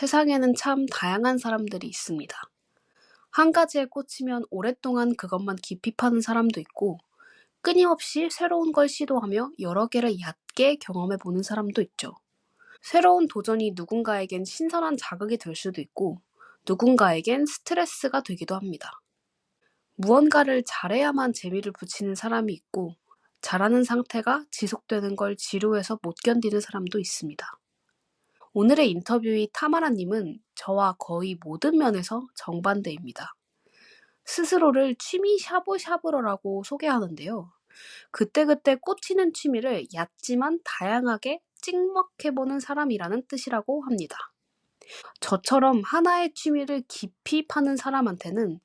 세상에는 참 다양한 사람들이 있습니다. 한 가지에 꽂히면 오랫동안 그것만 깊이 파는 사람도 있고, 끊임없이 새로운 걸 시도하며 여러 개를 얕게 경험해 보는 사람도 있죠. 새로운 도전이 누군가에겐 신선한 자극이 될 수도 있고, 누군가에겐 스트레스가 되기도 합니다. 무언가를 잘해야만 재미를 붙이는 사람이 있고, 잘하는 상태가 지속되는 걸 지루해서 못 견디는 사람도 있습니다. 오늘의 인터뷰의 타마라님은 저와 거의 모든 면에서 정반대입니다. 스스로를 취미 샤브샤브러라고 소개하는데요. 그때그때 꽂히는 취미를 얕지만 다양하게 찍먹해보는 사람이라는 뜻이라고 합니다. 저처럼 하나의 취미를 깊이 파는 사람한테는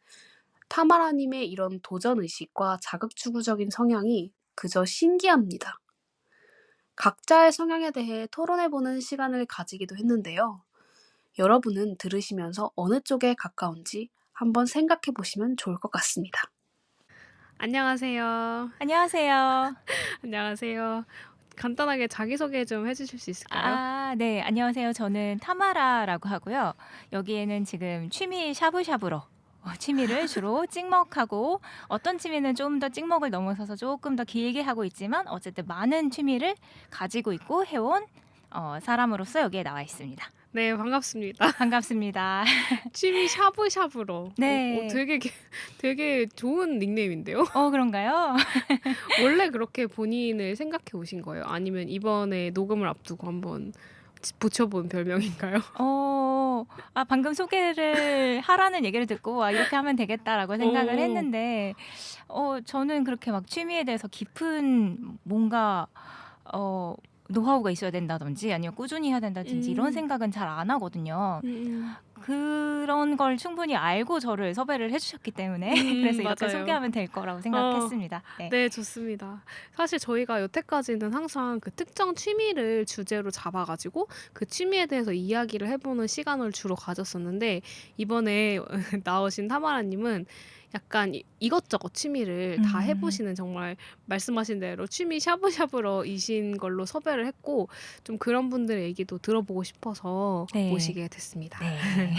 타마라님의 이런 도전의식과 자극주구적인 성향이 그저 신기합니다. 각자의 성향에 대해 토론해보는 시간을 가지기도 했는데요. 여러분은 들으시면서 어느 쪽에 가까운지 한번 생각해 보시면 좋을 것 같습니다. 안녕하세요. 안녕하세요. 안녕하세요. 간단하게 자기소개 좀 해주실 수 있을까요? 네. 안녕하세요. 저는 타마라라고 하고요. 여기에는 지금 취미 샤브샤브로 취미를 주로 찍먹하고 어떤 취미는 좀 더 찍먹을 넘어서서 조금 더 길게 하고 있지만 어쨌든 많은 취미를 가지고 있고 해온 사람으로서 여기에 나와 있습니다. 네, 반갑습니다. 반갑습니다. 취미 샤브샤브로. 네. 되게 좋은 닉네임인데요? 그런가요? 원래 그렇게 본인을 생각해 오신 거예요? 아니면 이번에 녹음을 앞두고 한번 붙여본 별명인가요? 방금 소개를 하라는 얘기를 듣고 이렇게 하면 되겠다라고 생각을 했는데 저는 그렇게 막 취미에 대해서 깊은 뭔가 노하우가 있어야 된다든지 아니면 꾸준히 해야 된다든지 이런 생각은 잘 안 하거든요. 그런 걸 충분히 알고 저를 섭외를 해주셨기 때문에 그래서 이렇게 맞아요. 소개하면 될 거라고 생각했습니다. 네. 네, 좋습니다. 사실 저희가 여태까지는 항상 그 특정 취미를 주제로 잡아가지고 그 취미에 대해서 이야기를 해보는 시간을 주로 가졌었는데, 이번에 나오신 타마라님은 약간 이것저것 취미를 다 해보시는, 정말 말씀하신 대로 취미 샤브샤브러이신 걸로 섭외를 했고, 좀 그런 분들의 얘기도 들어보고 싶어서 네. 모시게 됐습니다. 네.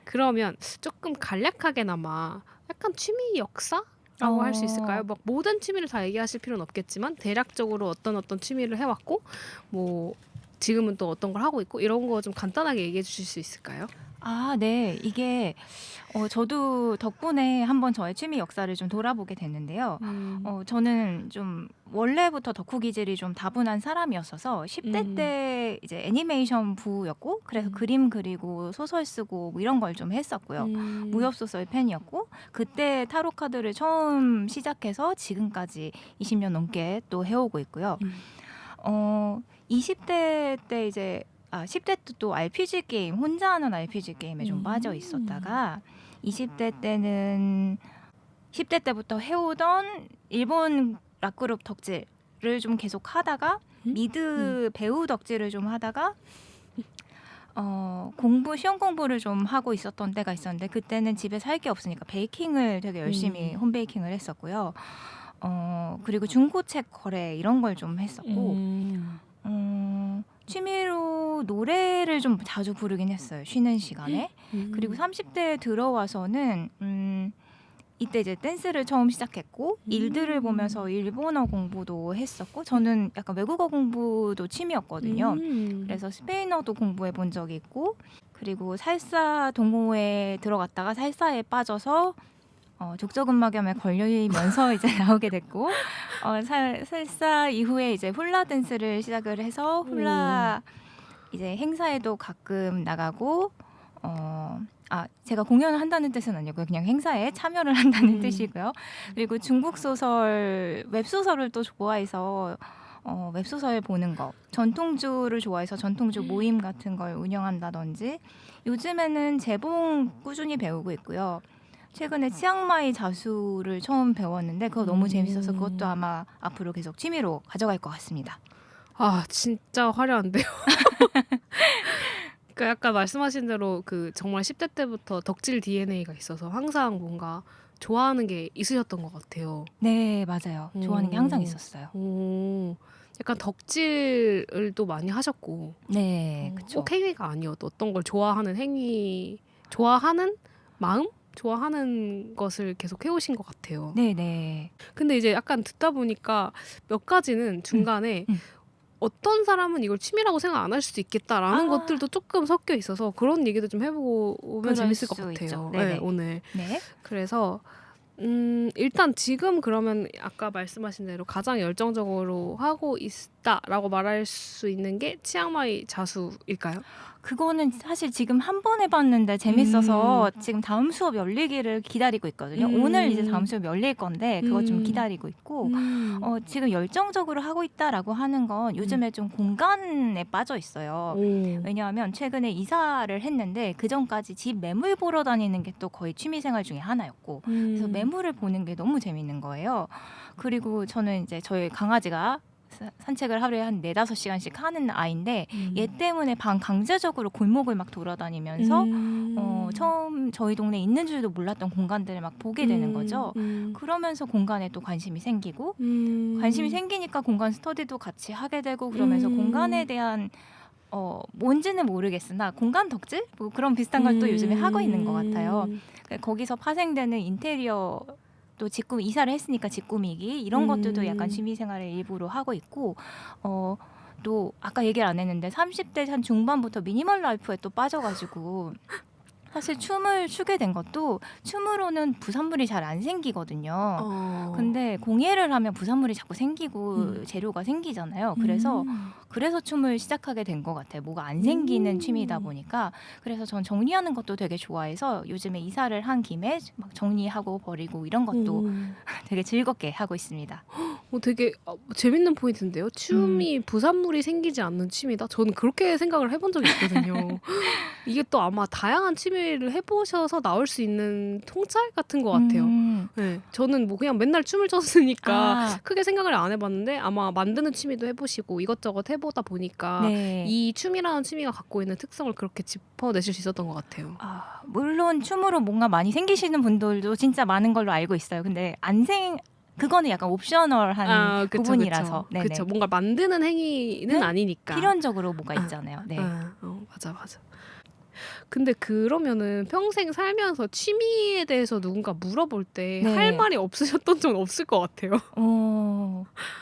그러면 조금 간략하게나마 약간 취미 역사라고 할 수 있을까요? 막 모든 취미를 다 얘기하실 필요는 없겠지만 대략적으로 어떤 취미를 해왔고, 뭐 지금은 또 어떤 걸 하고 있고, 이런 거 좀 간단하게 얘기해 주실 수 있을까요? 네. 이게 저도 덕분에 한번 저의 취미 역사를 좀 돌아보게 됐는데요. 저는 좀 원래부터 덕후 기질이 좀 다분한 사람이었어서 10대 때 이제 애니메이션 부였고, 그래서 그림 그리고 소설 쓰고 뭐 이런 걸 좀 했었고요. 무협 소설 팬이었고, 그때 타로 카드를 처음 시작해서 지금까지 20년 넘게 또 해오고 있고요. 20대 때 이제 10대 때 또 RPG 게임, 혼자 하는 RPG 게임에 좀 빠져 있었다가 20대 때는 10대 때부터 해오던 일본 락그룹 덕질을 좀 계속 하다가 미드 배우 덕질을 좀 하다가 시험 공부를 좀 하고 있었던 때가 있었는데, 그때는 집에 살 게 없으니까 베이킹을 되게 열심히 홈베이킹을 했었고요. 그리고 중고책 거래 이런 걸 좀 했었고, 취미로 노래를 좀 자주 부르긴 했어요, 쉬는 시간에. 그리고 30대에 들어와서는 이때 이제 댄스를 처음 시작했고, 일들을 보면서 일본어 공부도 했었고, 저는 약간 외국어 공부도 취미였거든요. 그래서 스페인어도 공부해 본 적이 있고, 그리고 살사 동호회에 들어갔다가 살사에 빠져서 족저근막염에 걸리면서 이제 나오게 됐고, 살사 이후에 이제 훌라 댄스를 시작을 해서 훌라 이제 행사에도 가끔 나가고, 제가 공연을 한다는 뜻은 아니고요, 그냥 행사에 참여를 한다는 뜻이고요. 그리고 중국 소설, 웹소설을 또 좋아해서 웹소설 보는 거, 전통주를 좋아해서 전통주 모임 같은 걸 운영한다든지, 요즘에는 재봉 꾸준히 배우고 있고요. 최근에 치앙마이 자수를 처음 배웠는데 그거 너무 재밌어서 그것도 아마 앞으로 계속 취미로 가져갈 것 같습니다. 진짜 화려한데요. 그러니까 약간 말씀하신 대로 그 정말 10대 때부터 덕질 DNA가 있어서 항상 뭔가 좋아하는 게 있으셨던 것 같아요. 네, 맞아요. 좋아하는 게 항상 있었어요. 약간 덕질을 또 많이 하셨고 네, 그쵸. 꼭 행위가 아니어도 어떤 걸 좋아하는 행위, 좋아하는 마음? 좋아하는 것을 계속 해오신 것 같아요. 네네. 근데 이제 약간 듣다 보니까 몇 가지는 중간에 어떤 사람은 이걸 취미라고 생각 안 할 수도 있겠다라는 것들도 조금 섞여 있어서 그런 얘기도 좀 해보면 그럴 재밌을 것 수 같아요. 있죠. 네, 네네. 오늘. 네. 그래서 일단 지금 그러면 아까 말씀하신 대로 가장 열정적으로 하고 있다라고 말할 수 있는 게 치앙마이 자수일까요? 그거는 사실 지금 한 번 해봤는데 재밌어서 지금 다음 수업 열리기를 기다리고 있거든요. 오늘 이제 다음 수업 열릴 건데 그거 좀 기다리고 있고 지금 열정적으로 하고 있다라고 하는 건 요즘에 좀 공간에 빠져 있어요. 왜냐하면 최근에 이사를 했는데 그 전까지 집 매물 보러 다니는 게 또 거의 취미생활 중에 하나였고 그래서 매물을 보는 게 너무 재밌는 거예요. 그리고 저는 이제 저희 강아지가 산책을 하루에 한 4-5시간씩 하는 아이인데 얘 때문에 방 강제적으로 골목을 막 돌아다니면서 처음 저희 동네에 있는 줄도 몰랐던 공간들을 막 보게 되는 거죠. 그러면서 공간에 또 관심이 생기고 관심이 생기니까 공간 스터디도 같이 하게 되고 그러면서 공간에 대한 뭔지는 모르겠으나 공간 덕질? 뭐 그런 비슷한 걸 또 요즘에 하고 있는 것 같아요. 거기서 파생되는 인테리어 또 직구 이사를 했으니까 직구미기 이런 것들도 약간 취미생활의 일부로 하고 있고 또 아까 얘기를 안 했는데 30대 한 중반부터 미니멀 라이프에 또 빠져가지고 사실 춤을 추게 된 것도 춤으로는 부산물이 잘 안 생기거든요. 근데 공예를 하면 부산물이 자꾸 생기고 재료가 생기잖아요. 그래서 춤을 시작하게 된 것 같아요. 뭐가 안 생기는 취미다 보니까. 그래서 전 정리하는 것도 되게 좋아해서 요즘에 이사를 한 김에 막 정리하고 버리고 이런 것도 되게 즐겁게 하고 있습니다. 되게 재밌는 포인트인데요. 춤이 부산물이 생기지 않는 취미다. 저는 그렇게 생각을 해본 적이 있거든요. 이게 또 아마 다양한 취미를 해보셔서 나올 수 있는 통찰 같은 것 같아요. 네, 저는 뭐 그냥 맨날 춤을 췄으니까 크게 생각을 안 해봤는데 아마 만드는 취미도 해보시고 이것저것 해보다 보니까 네. 이 춤이라는 취미가 갖고 있는 특성을 그렇게 짚어내실 수 있었던 것 같아요. 물론 춤으로 뭔가 많이 생기시는 분들도 진짜 많은 걸로 알고 있어요. 근데 그거는 약간 옵셔널한 부분이라서. 그쵸. 뭔가 만드는 행위는 네? 아니니까. 필연적으로 뭐가 있잖아요. 네. 맞아. 근데 그러면은 평생 살면서 취미에 대해서 누군가 물어볼 때 할 말이 없으셨던 적은 없을 것 같아요.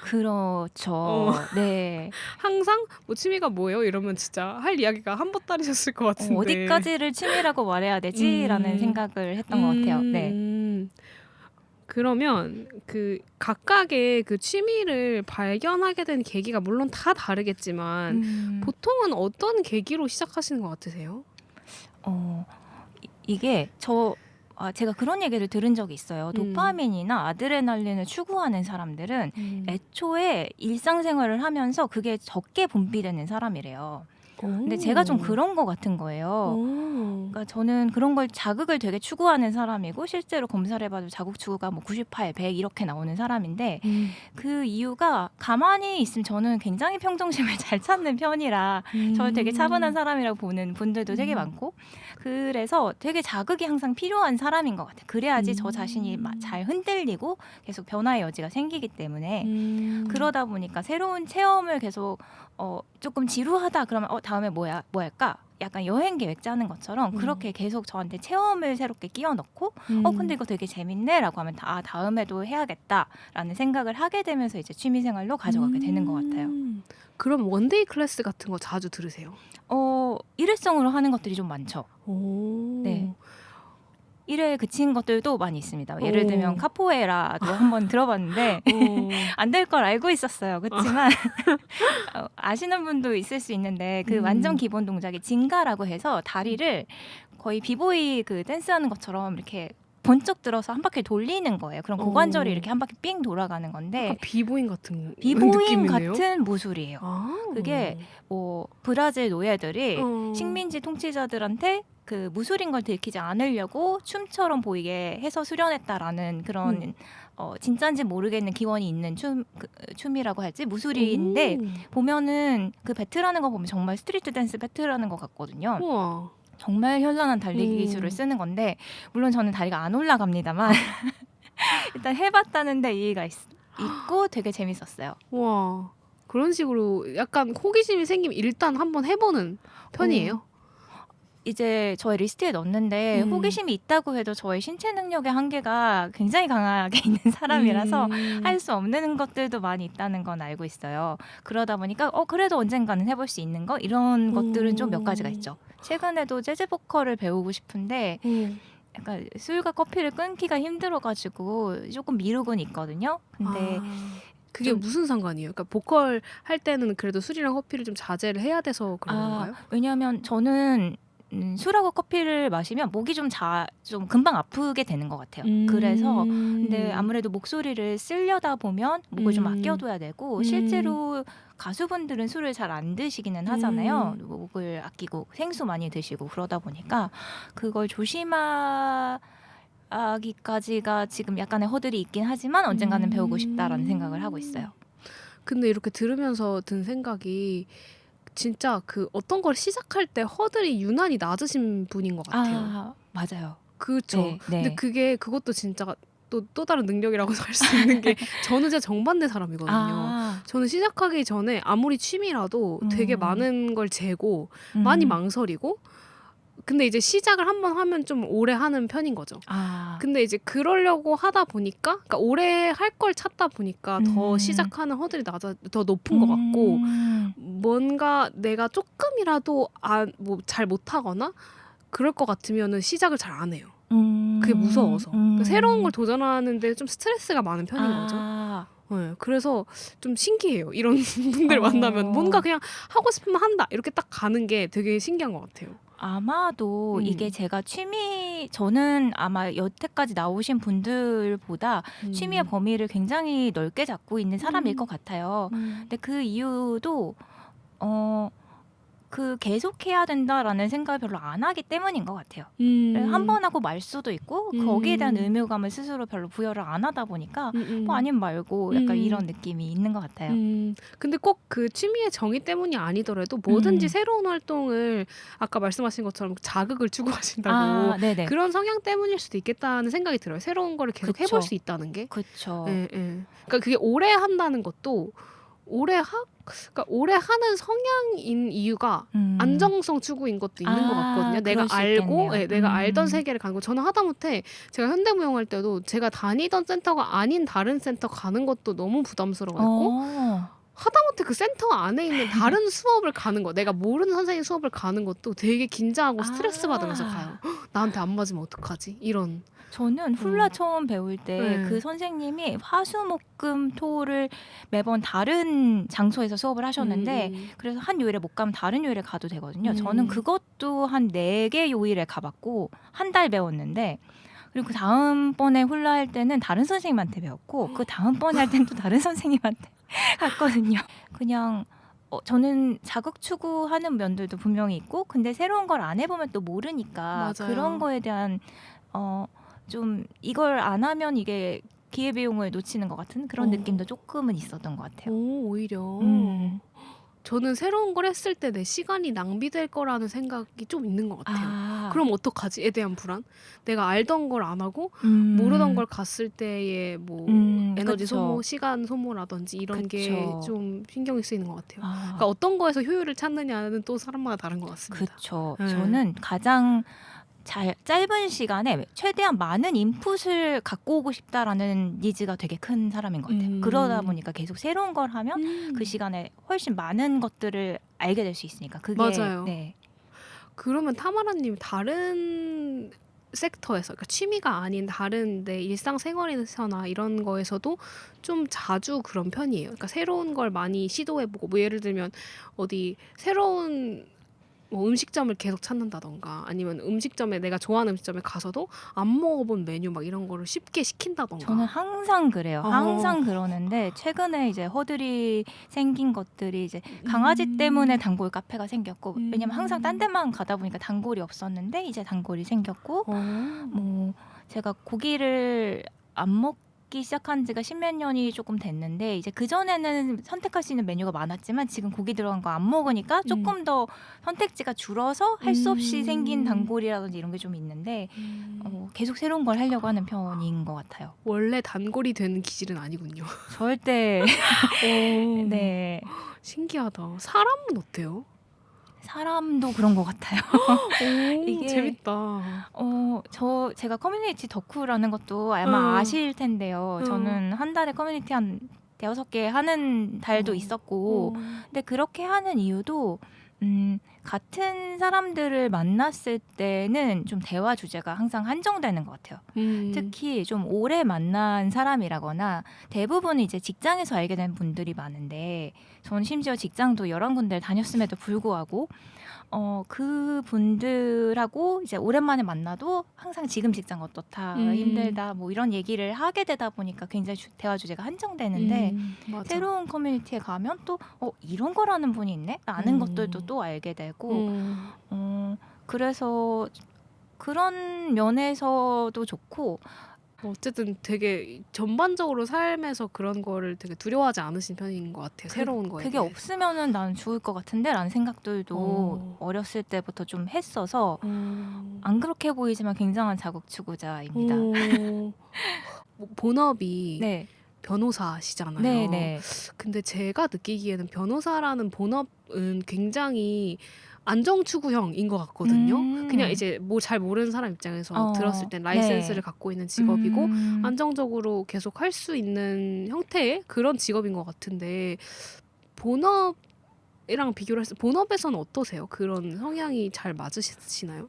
그렇죠. 네. 항상 뭐 취미가 뭐예요? 이러면 진짜 할 이야기가 한 보따리셨을 것 같은데. 어디까지를 취미라고 말해야 되지라는 생각을 했던 것 같아요. 네. 그러면 그 각각의 그 취미를 발견하게 된 계기가 물론 다 다르겠지만 보통은 어떤 계기로 시작하시는 것 같으세요? 이게 제가 그런 얘기를 들은 적이 있어요. 도파민이나 아드레날린을 추구하는 사람들은 애초에 일상생활을 하면서 그게 적게 분비되는 사람이래요. 근데 제가 좀 그런 거 같은 거예요. 그러니까 저는 그런 걸 자극을 되게 추구하는 사람이고 실제로 검사를 해봐도 자극 추구가 뭐 98, 100 이렇게 나오는 사람인데 그 이유가 가만히 있으면 저는 굉장히 평정심을 잘 찾는 편이라 저를 되게 차분한 사람이라고 보는 분들도 되게 많고 그래서 되게 자극이 항상 필요한 사람인 것 같아요. 그래야지 저 자신이 잘 흔들리고 계속 변화의 여지가 생기기 때문에 그러다 보니까 새로운 체험을 계속 조금 지루하다 그러면 다음에 뭐 할까? 약간 여행 계획 짜는 것처럼 그렇게 계속 저한테 체험을 새롭게 끼워 넣고 근데 이거 되게 재밌네라고 하면 다음에도 해야겠다라는 생각을 하게 되면서 이제 취미 생활로 가져가게 되는 것 같아요. 그럼 원데이 클래스 같은 거 자주 들으세요? 일회성으로 하는 것들이 좀 많죠. 네. 1회에 그친 것들도 많이 있습니다. 예를 들면 카포에라도 한번 들어봤는데 안 될 걸 알고 있었어요. 그렇지만 아시는 분도 있을 수 있는데 그 완전 기본 동작이 징가라고 해서 다리를 거의 비보이 그 댄스하는 것처럼 이렇게 번쩍 들어서 한 바퀴 돌리는 거예요. 그럼 고관절이 이렇게 한 바퀴 삥 돌아가는 건데 비보잉 같은 비보잉 같은 무술이에요. 그게 뭐 브라질 노예들이 식민지 통치자들한테 그 무술인 걸 들키지 않으려고 춤처럼 보이게 해서 수련했다라는 그런 진짜인지 모르겠는 기원이 있는 춤이라고 할지 무술인데 보면은 그 배틀하는 거 보면 정말 스트리트 댄스 배틀하는 것 같거든요. 우와. 정말 현란한 달리기 기술을 쓰는 건데 물론 저는 다리가 안 올라갑니다만 일단 해봤다는데 이의가 있고 되게 재밌었어요. 와. 그런 식으로 약간 호기심이 생기면 일단 한번 해보는 편이에요. 이제 저의 리스트에 넣었는데 호기심이 있다고 해도 저의 신체 능력의 한계가 굉장히 강하게 있는 사람이라서 할 수 없는 것들도 많이 있다는 건 알고 있어요. 그러다 보니까 그래도 언젠가는 해볼 수 있는 거 이런 것들은 좀 몇 가지가 있죠. 최근에도 재즈 보컬을 배우고 싶은데 약간 술과 커피를 끊기가 힘들어가지고 조금 미루곤 있거든요. 근데 그게 무슨 상관이에요? 그러니까 보컬 할 때는 그래도 술이랑 커피를 좀 자제를 해야 돼서 그런 건가요? 왜냐하면 저는 술하고 커피를 마시면 목이 좀 금방 아프게 되는 것 같아요. 그래서 근데 아무래도 목소리를 쓰려다 보면 목을 좀 아껴둬야 되고 실제로 가수분들은 술을 잘 안 드시기는 하잖아요. 목을 아끼고 생수 많이 드시고 그러다 보니까 그걸 조심하기까지가 지금 약간의 허들이 있긴 하지만 언젠가는 배우고 싶다라는 생각을 하고 있어요. 근데 이렇게 들으면서 든 생각이 진짜 그 어떤 걸 시작할 때 허들이 유난히 낮으신 분인 것 같아요. 맞아요. 그렇죠. 네. 근데 그것도 진짜 또 다른 능력이라고 할 수 있는 게 저는 진짜 정반대 사람이거든요. 저는 시작하기 전에 아무리 취미라도 되게 많은 걸 재고 많이 망설이고 근데 이제 시작을 한번 하면 좀 오래 하는 편인 거죠. 근데 이제 그러려고 하다 보니까 그러니까 오래 할 걸 찾다 보니까 더 시작하는 허들이 더 높은 것 같고 뭔가 내가 조금이라도 뭐 잘 못하거나 그럴 것 같으면은 시작을 잘 안 해요. 그게 무서워서. 그러니까 새로운 걸 도전하는데 좀 스트레스가 많은 편인 거죠. 네, 그래서 좀 신기해요. 이런 분들 만나면 뭔가 그냥 하고 싶으면 한다 이렇게 딱 가는 게 되게 신기한 것 같아요. 아마도 이게 제가 저는 아마 여태까지 나오신 분들보다 취미의 범위를 굉장히 넓게 잡고 있는 사람일 것 같아요. 근데 그 이유도 계속해야 된다라는 생각을 별로 안 하기 때문인 것 같아요. 한 번 하고 말 수도 있고 거기에 대한 의무감을 스스로 별로 부여를 안 하다 보니까 뭐 아니면 말고 약간 이런 느낌이 있는 것 같아요. 근데 꼭 그 취미의 정의 때문이 아니더라도 뭐든지 새로운 활동을 아까 말씀하신 것처럼 자극을 추구하신다고 네네. 그런 성향 때문일 수도 있겠다는 생각이 들어요. 새로운 거를 계속 해볼 수 있다는 게. 그렇죠. 그러니까 그게 오래 한다는 것도 그러니까 오래 하는 성향인 이유가 안정성 추구인 것도 있는 것 같거든요. 내가 알고, 내가 알던 세계를 가는 거. 저는 하다못해 제가 현대무용 할 때도 제가 다니던 센터가 아닌 다른 센터 가는 것도 너무 부담스러워했고 하다못해 그 센터 안에 있는 다른 수업을 가는 거, 내가 모르는 선생님 수업을 가는 것도 되게 긴장하고 스트레스 받으면서 가요. 나한테 안 맞으면 어떡하지? 이런. 저는 훌라 처음 배울 때 그 선생님이 화수목금토를 매번 다른 장소에서 수업을 하셨는데 그래서 한 요일에 못 가면 다른 요일에 가도 되거든요. 저는 그것도 한 4개 요일에 가봤고 한 달 배웠는데 그리고 그 다음번에 훌라 할 때는 다른 선생님한테 배웠고 그 다음번에 할 때는 또 다른 선생님한테 갔거든요. 그냥 저는 자극 추구하는 면들도 분명히 있고 근데 새로운 걸 안 해보면 또 모르니까 맞아요. 그런 거에 대한 좀 이걸 안 하면 이게 기회비용을 놓치는 것 같은 그런 느낌도 조금은 있었던 것 같아요. 오히려 저는 새로운 걸 했을 때 내 시간이 낭비될 거라는 생각이 좀 있는 것 같아요. 그럼 어떡하지?에 대한 불안. 내가 알던 걸 안 하고 모르던 걸 갔을 때의 뭐 에너지 그쵸. 소모, 시간 소모라든지 이런 게 그쵸. 좀 신경이 쓰이는 것 같아요. 그러니까 어떤 거에서 효율을 찾느냐는 또 사람마다 다른 것 같습니다. 그렇죠. 네. 저는 가장 짧은 시간에 최대한 많은 인풋을 갖고 오고 싶다라는 니즈가 되게 큰 사람인 것 같아요. 그러다 보니까 계속 새로운 걸 하면 그 시간에 훨씬 많은 것들을 알게 될 수 있으니까 그게 맞아요. 네. 그러면 타마라님 다른 섹터에서 그러니까 취미가 아닌 다른 내 일상생활에서나 이런 거에서도 좀 자주 그런 편이에요. 그러니까 새로운 걸 많이 시도해보고 뭐 예를 들면 어디 새로운 뭐 음식점을 계속 찾는다던가 아니면 음식점에 내가 좋아하는 음식점에 가서도 안 먹어본 메뉴 막 이런 거를 쉽게 시킨다던가. 저는 항상 그래요. 항상 그러는데 최근에 이제 허들이 생긴 것들이 이제 강아지 때문에 단골 카페가 생겼고 왜냐면 항상 딴 데만 가다 보니까 단골이 없었는데 이제 단골이 생겼고 뭐 제가 고기를 안 먹기 시작한 지가 십몇 년이 조금 됐는데 이제 그전에는 선택할 수 있는 메뉴가 많았지만 지금 고기 들어간 거 안 먹으니까 조금 더 선택지가 줄어서 할 수 없이 생긴 단골이라든지 이런 게 좀 있는데 계속 새로운 걸 하려고 하는 편인 것 같아요. 원래 단골이 되는 기질은 아니군요. 절대. 오, 네. 신기하다. 사람은 어때요? 사람도 그런 것 같아요. 오, 이게 재밌다. 제가 커뮤니티 덕후라는 것도 아마 아실 텐데요. 응. 저는 한 달에 커뮤니티 한 5-6개 하는 달도 있었고 근데 그렇게 하는 이유도 같은 사람들을 만났을 때는 좀 대화 주제가 항상 한정되는 것 같아요. 특히 좀 오래 만난 사람이라거나 대부분 이제 직장에서 알게 된 분들이 많은데 저는 심지어 직장도 여러 군데를 다녔음에도 불구하고 그 분들하고 이제 오랜만에 만나도 항상 지금 직장 어떻다, 힘들다 뭐 이런 얘기를 하게 되다 보니까 굉장히 대화 주제가 한정되는데 맞아. 새로운 커뮤니티에 가면 또 이런 거라는 분이 있네? 아는 것들도 또 알게 되고 그래서 그런 면에서도 좋고 어쨌든 되게 전반적으로 삶에서 그런 거를 되게 두려워하지 않으신 편인 것 같아요. 새로운 거에 그게 대해. 없으면은 난 좋을 것 같은데 라는 생각들도 어렸을 때부터 좀 했어서 안 그렇게 보이지만 굉장한 자극추구자입니다. 뭐 본업이 네. 변호사시잖아요. 네. 근데 제가 느끼기에는 변호사라는 본업은 굉장히 안정추구형인 것 같거든요. 그냥 이제 뭐 잘 모르는 사람 입장에서 들었을 땐 라이센스를 네. 갖고 있는 직업이고 안정적으로 계속 할 수 있는 형태의 그런 직업인 것 같은데 본업이랑 비교를 했을 때 본업에서는 어떠세요? 그런 성향이 잘 맞으시나요?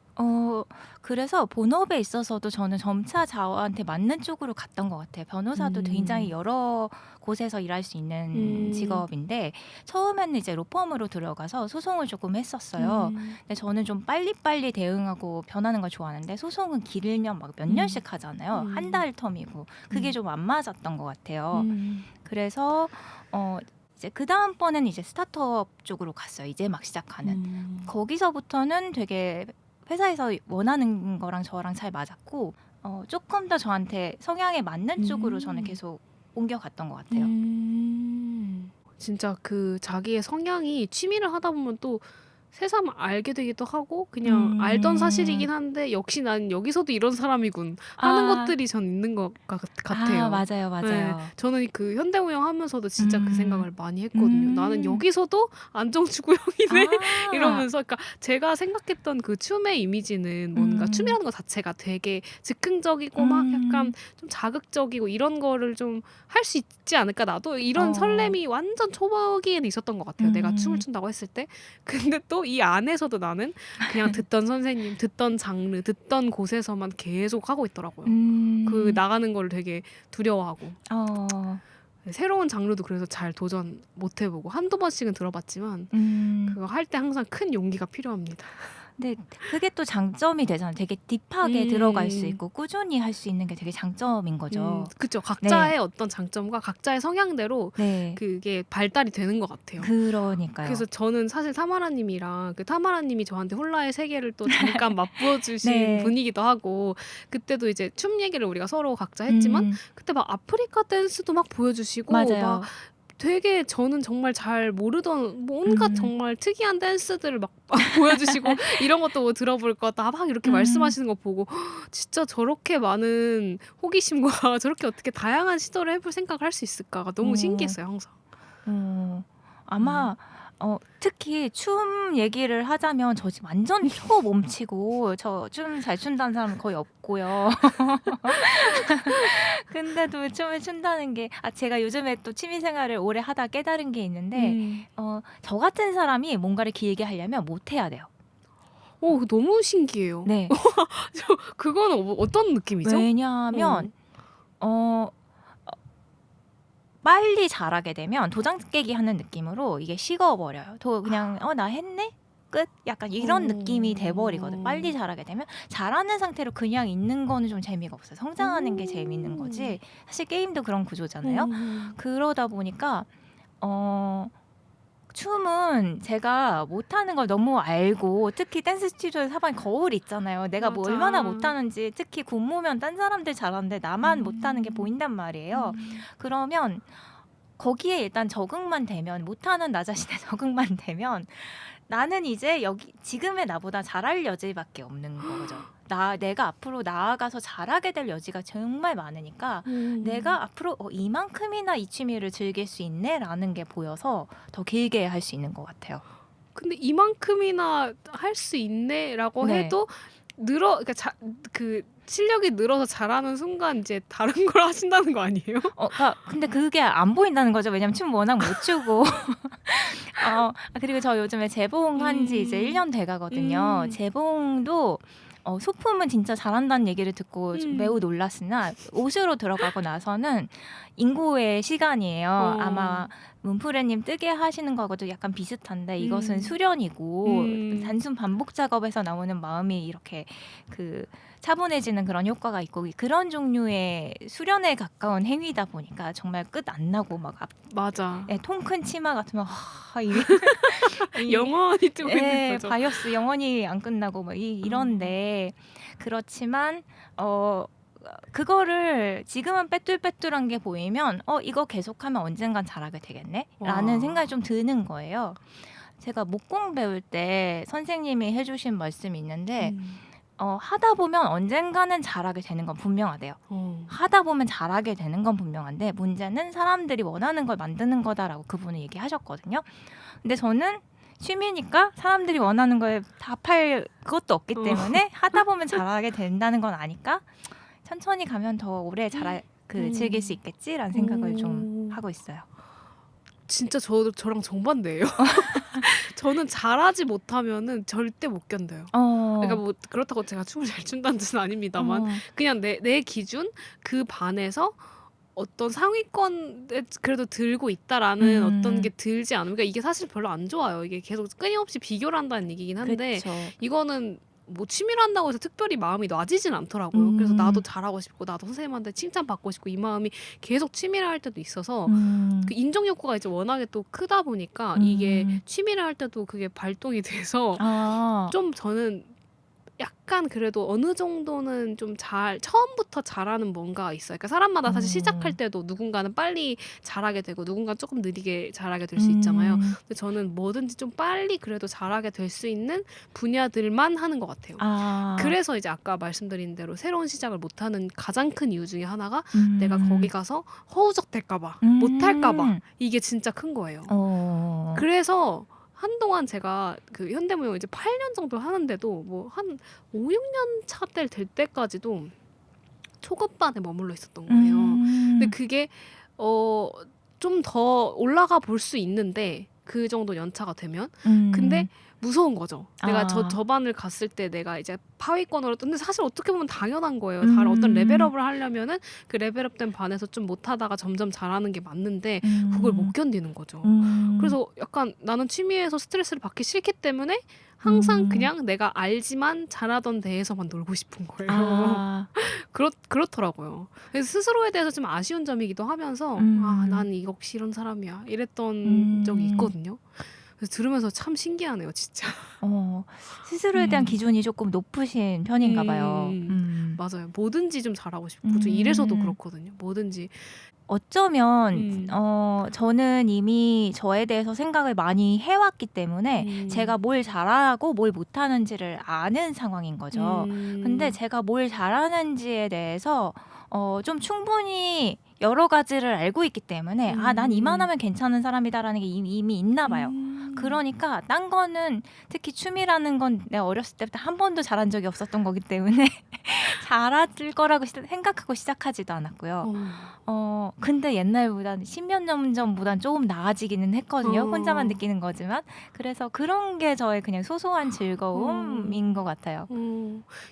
그래서 본업에 있어서도 저는 점차 저한테 맞는 쪽으로 갔던 것 같아요. 변호사도 굉장히 여러 곳에서 일할 수 있는 직업인데 처음에는 이제 로펌으로 들어가서 소송을 조금 했었어요. 근데 저는 좀 빨리빨리 대응하고 변하는 걸 좋아하는데 소송은 길면 막 몇 년씩 하잖아요. 한 달 텀이고 그게 좀 안 맞았던 것 같아요. 그래서 이제 그 다음번에는 이제 스타트업 쪽으로 갔어요. 이제 막 시작하는. 거기서부터는 되게 회사에서 원하는 거랑 저랑 잘 맞았고 조금 더 저한테 성향에 맞는 쪽으로 저는 계속 옮겨갔던 것 같아요. 진짜 그 자기의 성향이 취미를 하다 보면 또 새삼 알게 되기도 하고 그냥 알던 사실이긴 한데 역시 난 여기서도 이런 사람이군 하는 것들이 전 있는 것 같아요. 맞아요. 네, 저는 그 현대무용 하면서도 진짜 그 생각을 많이 했거든요. 나는 여기서도 안정추구형이네 이러면서 그러니까 제가 생각했던 그 춤의 이미지는 뭔가 춤이라는 것 자체가 되게 즉흥적이고 막 약간 좀 자극적이고 이런 거를 좀 할 수 있지 않을까 나도 이런 설렘이 완전 초보기에는 있었던 것 같아요. 내가 춤을 춘다고 했을 때. 근데 또 이 안에서도 나는 그냥 듣던 선생님, 듣던 장르, 듣던 곳에서만 계속 하고 있더라고요. 그 나가는 걸 되게 두려워하고. 새로운 장르도 그래서 잘 도전 못 해보고 한두 번씩은 들어봤지만 그거 할 때 항상 큰 용기가 필요합니다. 근데 그게 또 장점이 되잖아요. 되게 딥하게 들어갈 수 있고 꾸준히 할 수 있는 게 되게 장점인 거죠. 그렇죠. 각자의 어떤 장점과 각자의 성향대로 네. 그게 발달이 되는 것 같아요. 그러니까요. 그래서 저는 사실 타마라님이랑 그 타마라님이 저한테 홀라의 세계를 또 잠깐 맛보여주신 네. 분이기도 하고 그때도 이제 춤 얘기를 우리가 서로 각자 했지만 그때 막 아프리카 댄스도 막 보여주시고 맞아요. 막 되게 저는 정말 잘 모르던 온갖 정말 특이한 댄스들을 막 보여주시고 이런 것도 뭐 들어볼 것 같다 막 이렇게 말씀하시는 거 보고 진짜 저렇게 많은 호기심과 저렇게 어떻게 다양한 시도를 해볼 생각을 할 수 있을까가 너무 신기했어요 항상. 아마 특히 춤 얘기를 하자면 저 지금 완전 초몸치고 저 춤 잘 춘다는 사람은 거의 없고요. 근데도 춤을 춘다는 게 제가 요즘에 또 취미생활을 오래 하다 깨달은 게 있는데 저 같은 사람이 뭔가를 길게 하려면 못해야 돼요. 너무 신기해요. 네. 그건 어떤 느낌이죠? 왜냐하면 빨리 잘하게 되면 도장 깨기 하는 느낌으로 이게 식어버려요. 그냥 나 했네? 끝? 약간 이런 느낌이 돼버리거든. 빨리 잘하게 되면 잘하는 상태로 그냥 있는 거는 좀 재미가 없어요. 성장하는 게 재밌는 거지. 사실 게임도 그런 구조잖아요. 그러다 보니까 춤은 제가 못하는 걸 너무 알고 특히 댄스 스튜디오에서 하면 거울 있잖아요. 내가 뭐 맞아. 얼마나 못하는지 특히 군무면 딴 사람들 잘하는데 나만 못하는 게 보인단 말이에요. 그러면 거기에 일단 적응만 되면 못하는 나 자신에 적응만 되면 나는 이제 여기 지금의 나보다 잘할 여지밖에 없는 거죠. 내가 앞으로 나아가서 잘하게 될 여지가 정말 많으니까 내가 앞으로 이만큼이나 이 취미를 즐길 수 있네라는 게 보여서 더 길게 할 수 있는 것 같아요. 근데 이만큼이나 할 수 있네라고 네. 해도 그러니까 그 실력이 늘어서 잘하는 순간 이제 다른 걸 하신다는 거 아니에요? 근데 그게 안 보인다는 거죠. 왜냐면 춤 워낙 못 추고. 그리고 저 요즘에 재봉 한지 이제 1년 돼 가거든요. 재봉도 소품은 진짜 잘한다는 얘기를 듣고 매우 놀랐으나 옷으로 들어가고 나서는 인고의 시간이에요. 아마 문프레님 뜨게 하시는 거하고도 약간 비슷한데 이것은 수련이고 단순 반복 작업에서 나오는 마음이 이렇게 그 차분해지는 그런 효과가 있고 그런 종류의 수련에 가까운 행위다 보니까 정말 끝 안 나고 막 맞아. 통 큰 치마 같으면 영원히 뜨고 있는 거죠. 바이오스 영원히 안 끝나고 막 이런데 그렇지만 그거를 지금은 빼뚤빼뚤한 게 보이면 이거 계속하면 언젠간 잘하게 되겠네 라는 생각이 좀 드는 거예요. 제가 목공 배울 때 선생님이 해주신 말씀이 있는데 하다 보면 언젠가는 잘하게 되는 건 분명하대요. 하다 보면 잘하게 되는 건 분명한데 문제는 사람들이 원하는 걸 만드는 거다라고 그분은 얘기하셨거든요. 근데 저는 취미니까 사람들이 원하는 걸 답할 그것도 없기 때문에 하다 보면 잘하게 된다는 건 아니까 천천히 가면 더 오래 즐길 수 있겠지라는 생각을 좀 하고 있어요. 진짜 저랑 정반대예요. 저는 잘하지 못하면은 절대 못 견뎌요. 그러니까 뭐 그렇다고 제가 춤을 잘 춘다는 뜻은 아닙니다만 그냥 내 기준 그 반에서 어떤 상위권에 그래도 들고 있다라는 어떤 게 들지 않으면 그러니까 이게 사실 별로 안 좋아요. 이게 계속 끊임없이 비교를 한다는 얘기긴 한데 그쵸. 이거는 뭐 취미로 한다고 해서 특별히 마음이 놔지진 않더라고요. 그래서 나도 잘하고 싶고 나도 선생님한테 칭찬받고 싶고 이 마음이 계속 취미를 할 때도 있어서 그 인정 욕구가 이제 워낙에 또 크다 보니까 이게 취미를 할 때도 그게 발동이 돼서 좀 저는 약간 그래도 어느 정도는 좀 처음부터 잘하는 뭔가 있어요. 그러니까 사람마다 사실 시작할 때도 누군가는 빨리 잘하게 되고 누군가는 조금 느리게 잘하게 될 수 있잖아요. 근데 저는 뭐든지 좀 빨리 그래도 잘하게 될 수 있는 분야들만 하는 것 같아요. 그래서 이제 아까 말씀드린 대로 새로운 시작을 못하는 가장 큰 이유 중에 하나가 내가 거기 가서 허우적댈까봐 못할까봐 이게 진짜 큰 거예요. 그래서 한동안 제가 그 현대무용 이제 8년 정도 하는데도 뭐 한 5, 6년 차 될 때까지도 초급반에 머물러 있었던 거예요. 근데 그게 좀 더 올라가 볼 수 있는데 그 정도 연차가 되면 근데 무서운 거죠. 내가 저 반을 갔을 때 내가 이제 하위권으로 근데 사실 어떻게 보면 당연한 거예요. 다른 어떤 레벨업을 하려면은 그 레벨업된 반에서 좀 못하다가 점점 잘하는 게 맞는데 그걸 못 견디는 거죠. 그래서 약간 나는 취미에서 스트레스를 받기 싫기 때문에 항상 그냥 내가 알지만 잘하던 데에서만 놀고 싶은 거예요. 그렇더라고요. 그래서 스스로에 대해서 좀 아쉬운 점이기도 하면서 난 역시 이런 사람이야 이랬던 적이 있거든요. 그래서 들으면서 참 신기하네요, 진짜. 스스로에 대한 기준이 조금 높으신 편인가 봐요. 맞아요. 뭐든지 좀 잘하고 싶고 저 일에서도 그렇거든요. 뭐든지. 어쩌면 저는 이미 저에 대해서 생각을 많이 해왔기 때문에 제가 뭘 잘하고 뭘 못하는지를 아는 상황인 거죠. 근데 제가 뭘 잘하는지에 대해서 좀 충분히 여러 가지를 알고 있기 때문에 난 이만하면 괜찮은 사람이다라는 게 이미 있나 봐요. 그러니까 딴 거는 특히 춤이라는 건 내가 어렸을 때부터 한 번도 잘한 적이 없었던 거기 때문에 잘할 거라고 생각하고 시작하지도 않았고요. 근데 옛날보다는 10년 전보단 조금 나아지기는 했거든요. 혼자만 느끼는 거지만. 그래서 그런 게 저의 그냥 소소한 즐거움인 것 같아요.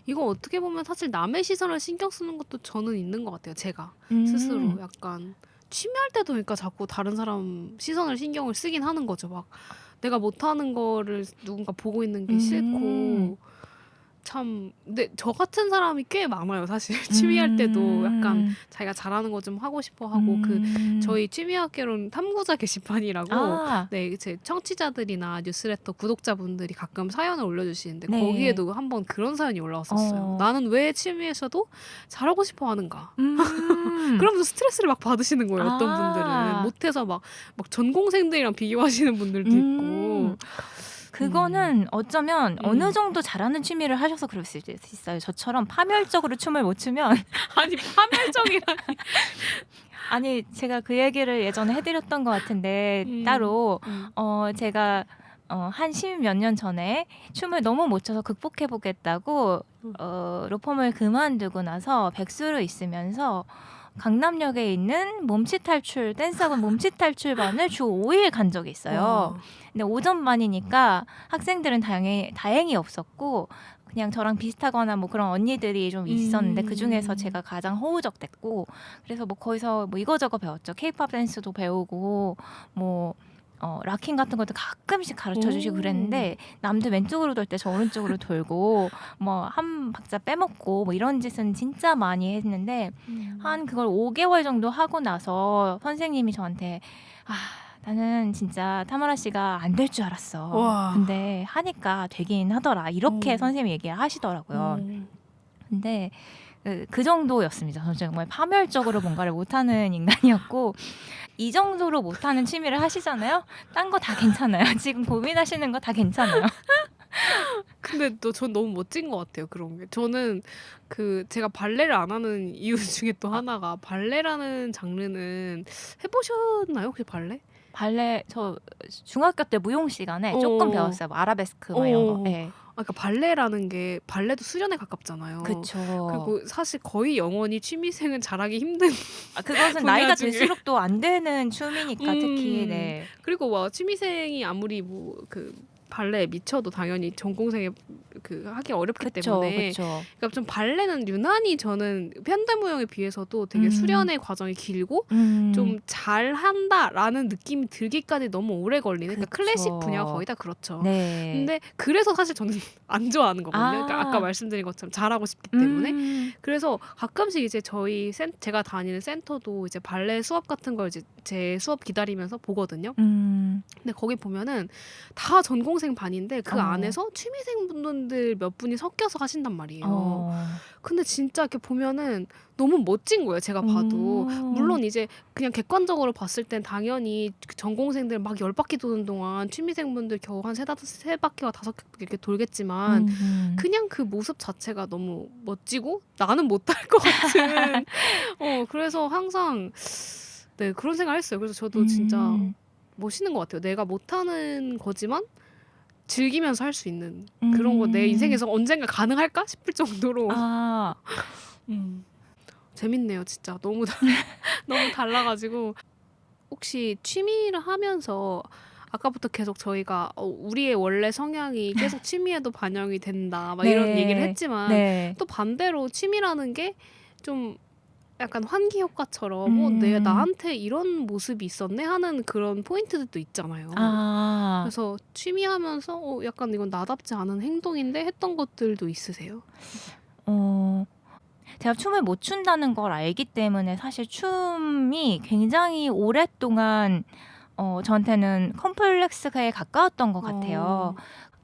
이거 어떻게 보면 사실 남의 시선을 신경 쓰는 것도 저는 있는 것 같아요. 제가 스스로 약간 취미할 때도 그러니까 자꾸 다른 사람 시선을 신경을 쓰긴 하는 거죠. 막 내가 못하는 거를 누군가 보고 있는 게 싫고 참 근데 저 같은 사람이 꽤 많아요 사실. 취미할 때도 약간 자기가 잘하는 거 좀 하고 싶어 하고 저희 취미학개론 탐구자 게시판이라고 아, 네, 제 청취자들이나 뉴스레터 구독자분들이 가끔 사연을 올려주시는데 네. 거기에도 한번 그런 사연이 올라왔었어요. 나는 왜 취미에서도 잘하고 싶어 하는가? 그러면서 스트레스를 막 받으시는 거예요. 어떤 분들은 못해서 막 전공생들이랑 비교하시는 분들도 있고. 그거는 어쩌면 어느 정도 잘하는 취미를 하셔서 그럴 수 있어요. 저처럼 파멸적으로 춤을 못 추면 아니 파멸적이라니. 아니 제가 그 얘기를 예전에 해드렸던 것 같은데 따로 제가 한 10몇 년 전에 춤을 너무 못 춰서 극복해보겠다고 로펌을 그만두고 나서 백수로 있으면서 강남역에 있는 몸치 탈출 댄스학원 몸치 탈출반을 주 5일 간 적이 있어요. 와. 근데 오전반이니까 학생들은 다행히 없었고 그냥 저랑 비슷하거나 뭐 그런 언니들이 좀 있었는데 그 중에서 제가 가장 허우적댔고 그래서 뭐 거기서 뭐 이거저거 배웠죠. 케이팝 댄스도 배우고 뭐 락킹 같은 것도 가끔씩 가르쳐 주시고 그랬는데 남들 왼쪽으로 돌 때 저 오른쪽으로 돌고 뭐 한 박자 빼먹고 뭐 이런 짓은 진짜 많이 했는데 한 그걸 5개월 정도 하고 나서 선생님이 저한테 나는 진짜 타마라 씨가 안 될 줄 알았어. 와. 근데 하니까 되긴 하더라. 이렇게 선생님이 얘기를 하시더라고요. 근데 그 정도였습니다. 저는 정말 파멸적으로 뭔가를 못하는 인간이었고 이 정도로 못하는 취미를 하시잖아요. 딴 거 다 괜찮아요. 지금 고민하시는 거 다 괜찮아요. 근데 또 전 너무 멋진 것 같아요. 그런 게. 저는 제가 발레를 안 하는 이유 중에 또 하나가 발레라는 장르는 해보셨나요? 혹시 발레? 발레 저 중학교 때 무용 시간에 조금 배웠어요. 뭐 아라베스크 뭐 이런 거. 네. 그러니까 발레라는 게 발레도 수련에 가깝잖아요. 그쵸. 그리고 사실 거의 영원히 취미생은 잘하기 힘든. 그것은 분야 나이가 중에. 들수록 또 안 되는 춤이니까 특히. 네. 그리고 막 취미생이 아무리 뭐 발레에 미쳐도 당연히 전공생에 하기 어렵기 때문에. 그쵸. 그러니까 좀 발레는 유난히 저는 현대무용에 비해서도 되게 수련의 과정이 길고 좀 잘한다라는 느낌이 들기까지 너무 오래 걸리는. 그러니까 클래식 분야가 거의 다 그렇죠. 네. 근데 그래서 사실 저는 안 좋아하는 거거든요. 그러니까 아까 말씀드린 것처럼 잘하고 싶기 때문에. 그래서 가끔씩 이제 제가 다니는 센터도 이제 발레 수업 같은 걸 이제 제 수업 기다리면서 보거든요. 근데 거기 보면은 다 전공생 반인데 그 안에서 취미생 분들 몇 분이 섞여서 하신단 말이에요. 근데 진짜 이렇게 보면은 너무 멋진 거예요. 제가 봐도. 물론 이제 그냥 객관적으로 봤을 땐 당연히 전공생들 막 10바퀴 도는 동안 취미생분들 겨우 한 3바퀴와 5바퀴 이렇게 돌겠지만 그냥 그 모습 자체가 너무 멋지고 나는 못할 것 같은. 그래서 항상 네, 그런 생각을 했어요. 그래서 저도 진짜 멋있는 것 같아요. 내가 못하는 거지만 즐기면서 할 수 있는 그런 거 내 인생에서 언젠가 가능할까 싶을 정도로. 재밌네요, 진짜. 너무 달라가지고. 혹시 취미를 하면서 아까부터 계속 저희가 우리의 원래 성향이 계속 취미에도 반영이 된다 막 이런 얘기를 했지만 또 반대로 취미라는 게 좀 약간 환기 효과처럼 내가 나한테 이런 모습이 있었네 하는 그런 포인트들도 있잖아요. 그래서 취미하면서 약간 이건 나답지 않은 행동인데 했던 것들도 있으세요? 제가 춤을 못 춘다는 걸 알기 때문에 사실 춤이 굉장히 오랫동안 저한테는 컴플렉스에 가까웠던 것 같아요.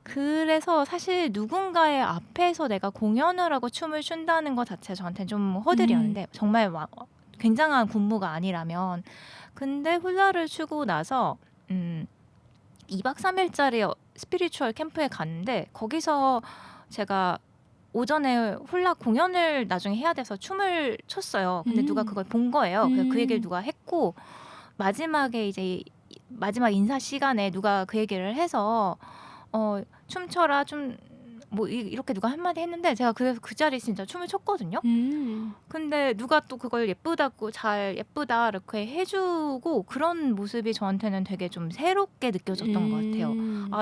그래서 사실 누군가의 앞에서 내가 공연을 하고 춤을 춘다는 것 자체 저한테 좀 허들이었는데 정말 굉장한 군무가 아니라면. 근데 훌라를 추고 나서 2박 3일짜리 스피리추얼 캠프에 갔는데 거기서 제가 오전에 훌라 공연을 나중에 해야 돼서 춤을 췄어요. 근데 누가 그걸 본 거예요. 그래서 그 얘기를 누가 했고 마지막에 이제 마지막 인사 시간에 누가 그 얘기를 해서 춤춰라 좀 뭐 이렇게 누가 한마디 했는데 제가 그래서 그 자리에서 진짜 춤을 췄거든요. 근데 누가 또 그걸 예쁘다고 잘 예쁘다 이렇게 해주고 그런 모습이 저한테는 되게 좀 새롭게 느껴졌던 것 같아요.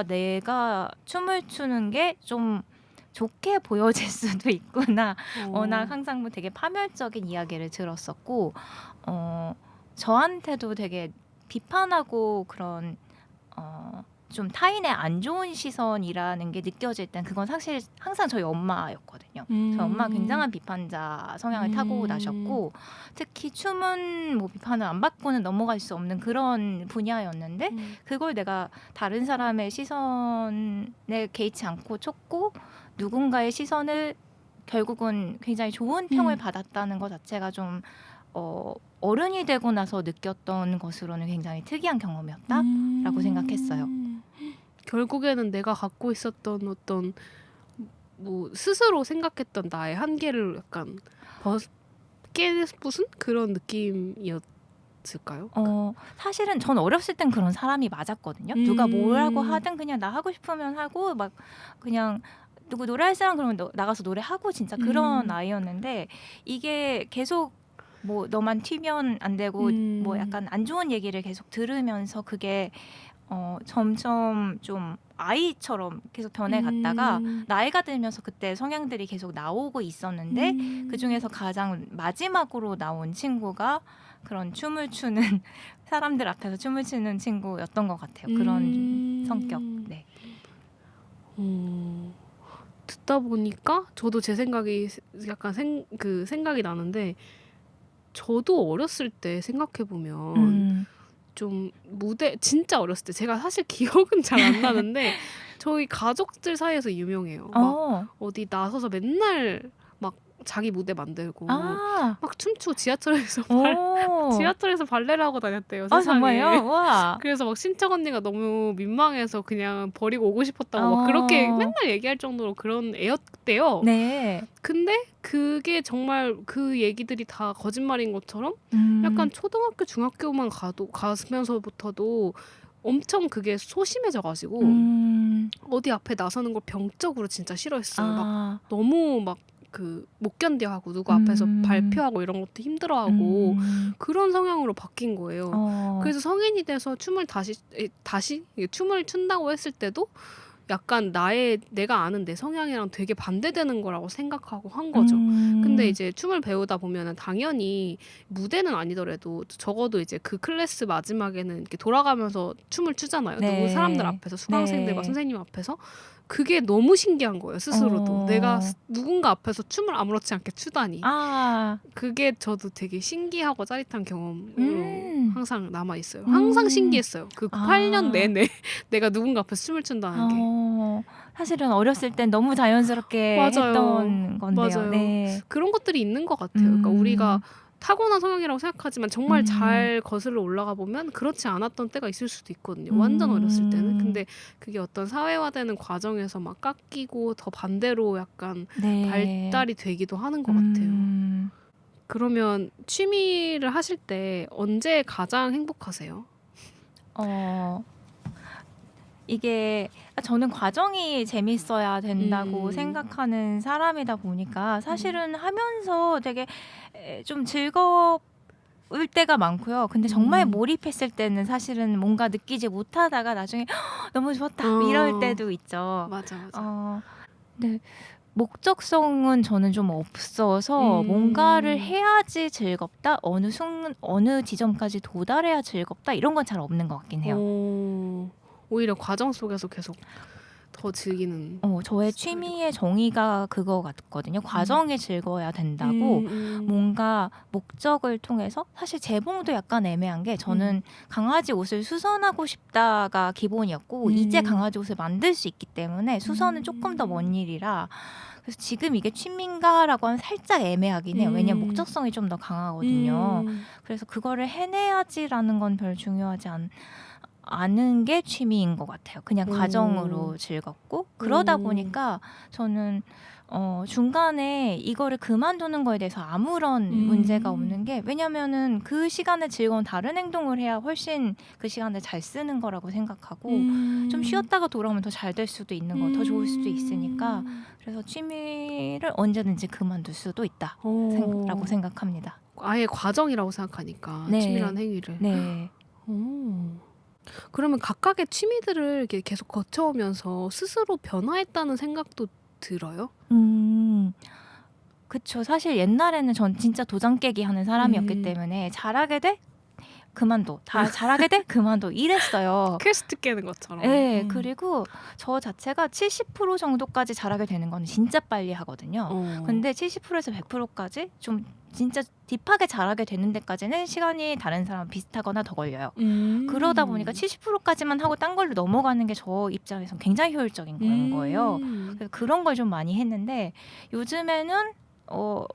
내가 춤을 추는 게 좀 좋게 보여질 수도 있구나. 워낙 항상 뭐 되게 파멸적인 이야기를 들었었고 저한테도 되게 비판하고 그런 좀 타인의 안 좋은 시선이라는 게 느껴질 땐 그건 사실 항상 저희 엄마였거든요. 저희 엄마 굉장한 비판자 성향을 타고 나셨고 특히 춤은 뭐 비판을 안 받고는 넘어갈 수 없는 그런 분야였는데 그걸 내가 다른 사람의 시선에 개의치 않고 쳤고 누군가의 시선을 결국은 굉장히 좋은 평을 받았다는 것 자체가 좀 어른이 되고 나서 느꼈던 것으로는 굉장히 특이한 경험이었다라고 생각했어요. 결국에는 내가 갖고 있었던 어떤 뭐 스스로 생각했던 나의 한계를 약간 깨부순 그런 느낌이었을까요? 사실은 전 어렸을 땐 그런 사람이 맞았거든요. 누가 뭐라고 하든 그냥 나 하고 싶으면 하고 막 그냥 누구 노래할 사람 그러면 나가서 노래하고 진짜 그런 아이였는데 이게 계속 뭐 너만 튀면 안 되고 뭐 약간 안 좋은 얘기를 계속 들으면서 그게 점점 좀 아이처럼 계속 변해갔다가 나이가 들면서 그때 성향들이 계속 나오고 있었는데 그중에서 가장 마지막으로 나온 친구가 그런 춤을 추는 사람들 앞에서 춤을 추는 친구였던 것 같아요. 그런 성격. 네. 듣다 보니까 저도 제 생각이 약간 생각이 나는데 저도 어렸을 때 생각해 보면 좀 무대 진짜 어렸을 때 제가 사실 기억은 잘 안 나는데 저희 가족들 사이에서 유명해요. 막 어디 나서서 맨날 막 자기 무대 만들고 막 춤추고 지하철에서 발레를 하고 다녔대요. 세상에. 정말요? 와. 그래서 막 친척 언니가 너무 민망해서 그냥 버리고 오고 싶었다고 막 그렇게 맨날 얘기할 정도로 그런 애였대요. 네. 근데 그게 정말 그 얘기들이 다 거짓말인 것처럼 약간 초등학교 중학교만 가면서부터도 엄청 그게 소심해져가지고 어디 앞에 나서는 걸 병적으로 진짜 싫어했어요. 막 너무 막 못 견뎌하고 누구 앞에서 발표하고 이런 것도 힘들어하고 그런 성향으로 바뀐 거예요. 그래서 성인이 돼서 춤을 다시 춤을 춘다고 했을 때도 약간 내가 아는 내 성향이랑 되게 반대되는 거라고 생각하고 한 거죠. 근데 이제 춤을 배우다 보면은 당연히 무대는 아니더라도 적어도 이제 그 클래스 마지막에는 이렇게 돌아가면서 춤을 추잖아요. 네. 누구 사람들 앞에서 수강생들과 네. 선생님 앞에서. 그게 너무 신기한 거예요. 스스로도. 내가 누군가 앞에서 춤을 아무렇지 않게 추다니. 그게 저도 되게 신기하고 짜릿한 경험으로 항상 남아있어요. 항상 신기했어요. 그 8년 내내 내가 누군가 앞에서 춤을 춘다는 게. 사실은 어렸을 땐 너무 자연스럽게 맞아요. 했던 건데요. 맞아요. 네. 그런 것들이 있는 것 같아요. 그러니까 우리가 타고난 성향이라고 생각하지만 정말 잘 거슬러 올라가 보면 그렇지 않았던 때가 있을 수도 있거든요. 완전 어렸을 때는. 근데 그게 어떤 사회화되는 과정에서 막 깎이고 더 반대로 약간 발달이 되기도 하는 것 같아요. 그러면 취미를 하실 때 언제 가장 행복하세요? 이게 저는 과정이 재밌어야 된다고 생각하는 사람이다 보니까 사실은 하면서 되게 좀 즐거울 때가 많고요. 근데 정말 몰입했을 때는 사실은 뭔가 느끼지 못하다가 나중에 너무 좋았다 이럴 때도 있죠. 맞아. 네. 목적성은 저는 좀 없어서 뭔가를 해야지 즐겁다, 어느 지점까지 도달해야 즐겁다 이런 건 잘 없는 것 같긴 해요. 오히려 과정 속에서 계속 더 즐기는. 저의 취미의 정의가 그거 같거든요. 과정이 즐거워야 된다고 뭔가 목적을 통해서 사실 재봉도 약간 애매한 게 저는 강아지 옷을 수선하고 싶다가 기본이었고 이제 강아지 옷을 만들 수 있기 때문에 수선은 조금 더 먼 일이라 그래서 지금 이게 취미인가라고 하면 살짝 애매하긴 해요. 왜냐면 목적성이 좀 더 강하거든요. 그래서 그거를 해내야지라는 건 별 중요하지 않은 게 취미인 것 같아요. 그냥 과정으로 즐겁고 그러다 보니까 저는 중간에 이거를 그만두는 거에 대해서 아무런 문제가 없는 게 왜냐면은 그 시간에 즐거운 다른 행동을 해야 훨씬 그 시간을 잘 쓰는 거라고 생각하고 좀 쉬었다가 돌아오면 더 잘 될 수도 있는 거, 더 좋을 수도 있으니까 그래서 취미를 언제든지 그만둘 수도 있다라고 생각합니다. 아예 과정이라고 생각하니까 네. 취미라는 행위를. 네. 그러면 각각의 취미들을 이렇게 계속 거쳐오면서 스스로 변화했다는 생각도 들어요? 그쵸. 사실 옛날에는 전 진짜 도장 깨기 하는 사람이었기 때문에 잘하게 돼? 그만둬. 다 잘하게 돼? 그만둬. 이랬어요. 퀘스트 깨는 것처럼. 네, 그리고 저 자체가 70% 정도까지 잘하게 되는 건 진짜 빨리 하거든요. 근데 70%에서 100%까지 좀 진짜 딥하게 잘하게 되는 데까지는 시간이 다른 사람 비슷하거나 더 걸려요. 그러다 보니까 70%까지만 하고 딴 걸로 넘어가는 게 저 입장에선 굉장히 효율적인 거예요. 그래서 그런 걸 좀 많이 했는데 요즘에는